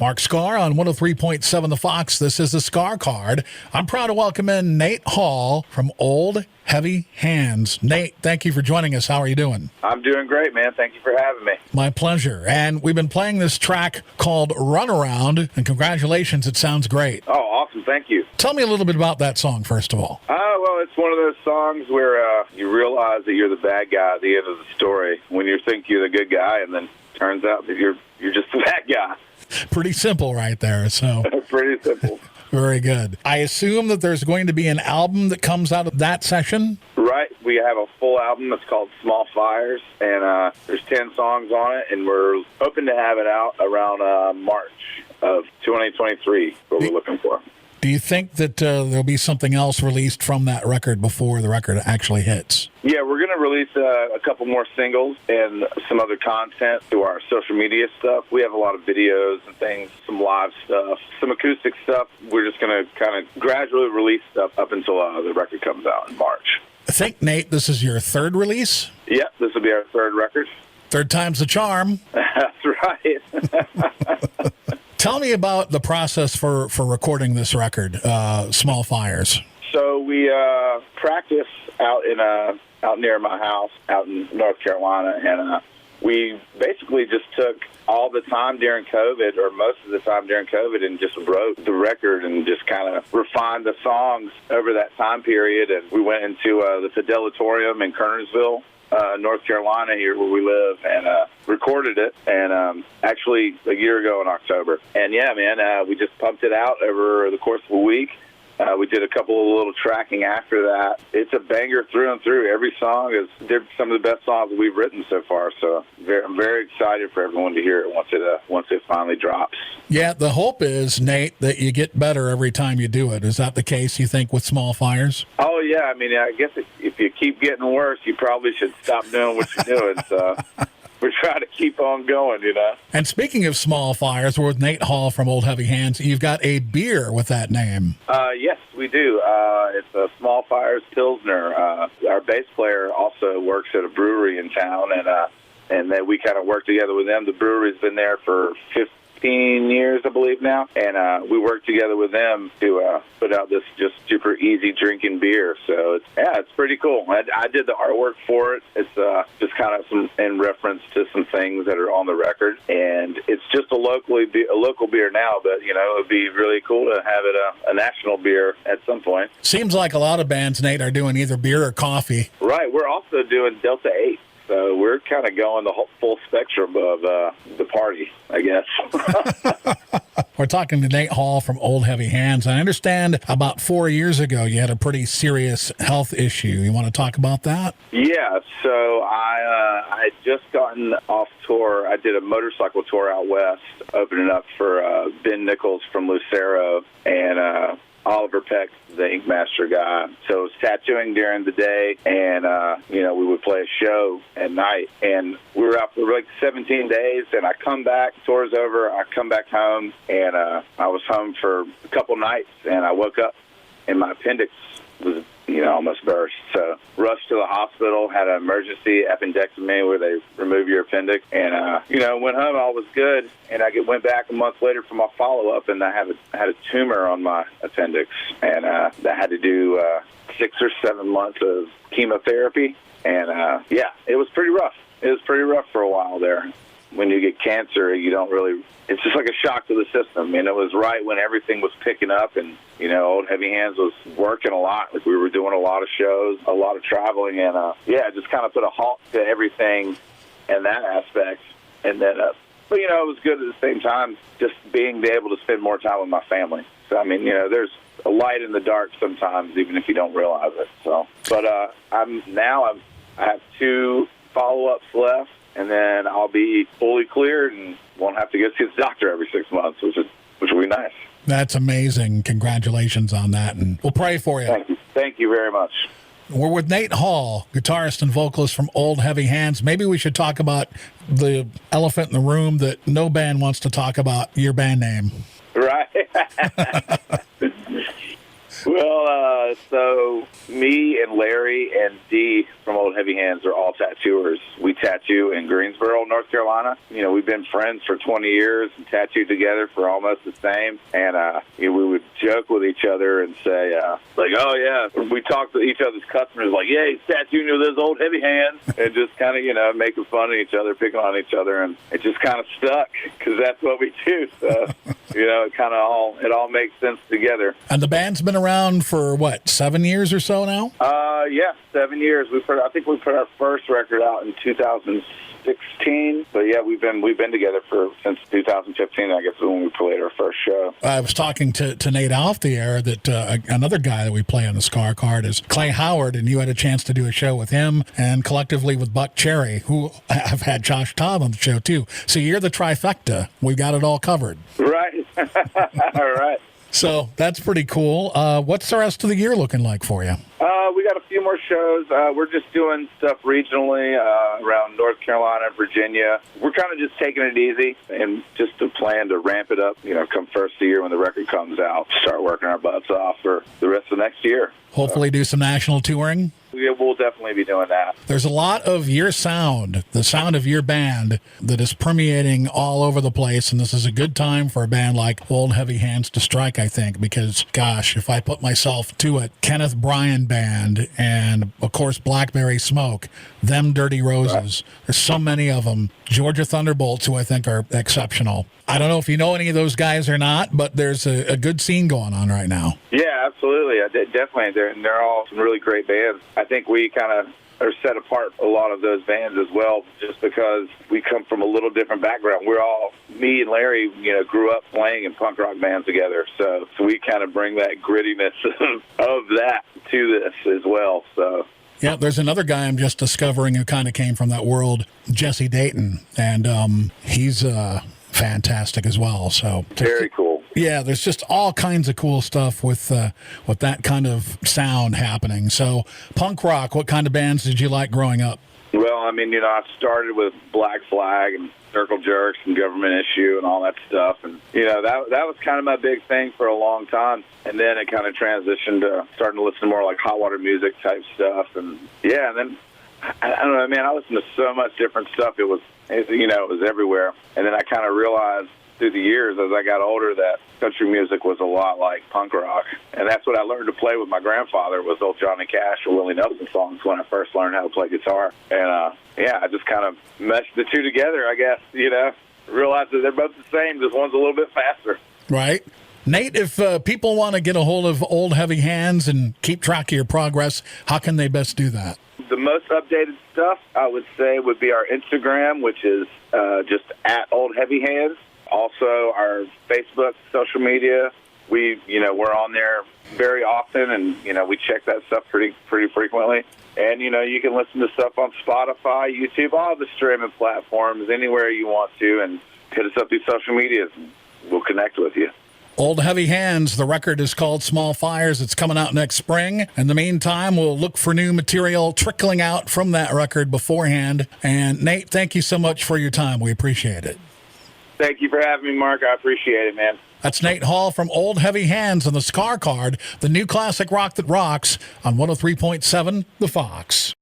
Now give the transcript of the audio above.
Mark Skaar on 103.7 The Fox. This is the Skaar Card. I'm proud to welcome in Nate Hall from Old Heavy Hands. Nate, thank you for joining us. How are you doing? I'm doing great, man. Thank you for having me. My pleasure. And we've been playing this track called Runaround, and congratulations, it sounds great. Oh, awesome. Thank you. Tell me a little bit about that song, first of all. Well, it's one of those songs where you realize that you're the bad guy at the end of the story when you think you're the good guy, and then it turns out that you're just the bad guy. Pretty simple right there. So Pretty simple. Very good. I assume that there's going to be an album that comes out of that session? Right. We have a full album that's called Small Fires, and there's 10 songs on it, and we're hoping to have it out around March of 2023, what we're looking for. Do you think that there'll be something else released from that record before the record actually hits? Yeah, we're going to release a couple more singles and some other content through our social media stuff. We have a lot of videos and things, some live stuff, some acoustic stuff. We're just going to kind of gradually release stuff up until the record comes out in March. I think, Nate, this is your third release? Yeah, this will be our third record. Third time's the charm. That's right. Tell me about the process for recording this record, Small Fires. So we practice out near my house out in North Carolina, and we basically just took all the time during COVID, or most of the time during COVID, and just wrote the record and just kind of refined the songs over that time period. And we went into the Fidelatorium in Kernersville, North Carolina, here where we live, and recorded it, and actually a year ago in October. And yeah, man, we just pumped it out over the course of a week. We did a couple of little tracking after that. It's a banger through and through. Every song they're some of the best songs we've written so far. So I'm very excited for everyone to hear it once it finally drops. Yeah, the hope is, Nate, that you get better every time you do it. Is that the case, you think, with Small Fires? Oh, yeah. I mean, I guess if you keep getting worse, you probably should stop doing what you're doing. So we're trying to keep on going, you know. And speaking of Small Fires, we're with Nate Hall from Old Heavy Hands. You've got a beer with that name. Yes, we do. It's a Small Fires Pilsner. Our bass player also works at a brewery in town, and then we kind of work together with them. The brewery's been there for 15 years, I believe now, and we work together with them to put out this just super easy drinking beer. So it's pretty cool. I did the artwork for it. It's just kind of in reference to some things that are on the record, and it's just a local beer now. But you know, it'd be really cool to have it a national beer at some point. Seems like a lot of bands, Nate, are doing either beer or coffee. Right. We're also doing Delta 8. So we're kind of going the whole full spectrum of the party, I guess. We're talking to Nate Hall from Old Heavy Hands. I understand about 4 years ago you had a pretty serious health issue. You want to talk about that? Yeah. So I had just gotten off tour. I did a motorcycle tour out west, opening up for Ben Nichols from Lucero and Oliver Peck, the Ink Master guy. So it was tattooing during the day, and we would play a show at night. And we were out for like 17 days, and I come back, tour's over, I come back home, and I was home for a couple nights, and I woke up, and my appendix was almost burst. So rushed to the hospital, had an emergency appendectomy where they remove your appendix, and went home. All was good, and I went back a month later for my follow-up, and I had a tumor on my appendix, and I had to do 6 or 7 months of chemotherapy, and it was pretty rough. It was pretty rough for a while there. When you get cancer, it's just like a shock to the system. And it was right when everything was picking up, and, Old Heavy Hands was working a lot. Like, we were doing a lot of shows, a lot of traveling, and, it just kind of put a halt to everything in that aspect. And then, but, it was good at the same time, just being able to spend more time with my family. So, I mean, there's a light in the dark sometimes, even if you don't realize it. So, but I have 2 follow-ups left. And then I'll be fully cleared and won't have to go see the doctor every 6 months, which will be nice. That's amazing. Congratulations on that, and we'll pray for you. Thank you. Thank you very much. We're with Nate Hall, guitarist and vocalist from Old Heavy Hands. Maybe we should talk about the elephant in the room that no band wants to talk about, your band name. Right. Well, So me and Larry and Dee from Old Heavy Hands are all tattooers. We tattoo in Greensboro, North Carolina. We've been friends for 20 years and tattooed together for almost the same. And we would joke with each other and say, oh, yeah. We talk to each other's customers like, yeah, he's tattooing with his Old Heavy Hands. And just kind of, making fun of each other, picking on each other. And it just kind of stuck because that's what we do. So, it all makes sense together. And the band's been around for, 7 years or so now? Yeah, 7 years. I think we put our first record out in 2016. But yeah, we've been together since 2015. I guess when we played our first show. I was talking to Nate off the air that another guy that we play on the Skaar Kaard is Clay Howard, and you had a chance to do a show with him and collectively with Buck Cherry, who have had Josh Todd on the show too. So you're the trifecta. We got it all covered. Right. All right. So that's pretty cool. What's the rest of the year looking like for you? We got a few more shows. We're just doing stuff regionally around North Carolina, Virginia. We're kind of just taking it easy and just to plan to ramp it up, come first of the year when the record comes out, start working our butts off for the rest of next year. Hopefully do some national touring. We'll definitely be doing that. There's a lot of your sound, the sound of your band, that is permeating all over the place, and this is a good time for a band like Old Heavy Hands to strike, I think, because, gosh, if I put myself to it, Kenneth Bryan Band and, of course, Blackberry Smoke, them Dirty Roses, right. There's so many of them. Georgia Thunderbolts, who I think are exceptional. I don't know if you know any of those guys or not, but there's a good scene going on right now. Yeah, absolutely. Definitely. They're all some really great bands. I think we kind of are set apart a lot of those bands as well, just because we come from a little different background. Me and Larry, grew up playing in punk rock bands together. So we kind of bring that grittiness of that to this as well. So. Yeah, there's another guy I'm just discovering who kind of came from that world, Jesse Dayton, and he's fantastic as well. So very cool. Yeah, there's just all kinds of cool stuff with that kind of sound happening. So punk rock, what kind of bands did you like growing up? Well, I started with Black Flag and Circle Jerks and Government Issue and all that stuff. And, that was kind of my big thing for a long time. And then it kind of transitioned to starting to listen to more like hot water music type stuff. And, yeah, and then, I don't know, man, I listened to so much different stuff. It was everywhere. And then I kind of realized through the years as I got older that country music was a lot like punk rock. And that's what I learned to play with my grandfather was old Johnny Cash or Willie Nelson songs when I first learned how to play guitar. And, I just kind of meshed the two together, I guess, realized that they're both the same, just one's a little bit faster. Right. Nate, if people want to get a hold of Old Heavy Hands and keep track of your progress, how can they best do that? The most updated stuff, I would say, would be our Instagram, which is just at Old Heavy Hands. Also, our Facebook, social media, we're on there very often, and, we check that stuff pretty frequently. And, you can listen to stuff on Spotify, YouTube, all the streaming platforms, anywhere you want to, and hit us up through social media, and we'll connect with you. Old Heavy Hands, the record is called Small Fires. It's coming out next spring. In the meantime, we'll look for new material trickling out from that record beforehand. And, Nate, thank you so much for your time. We appreciate it. Thank you for having me, Mark. I appreciate it, man. That's Nate Hall from Old Heavy Hands on the Skaar Kaard, the new classic rock that rocks on 103.7 The Fox.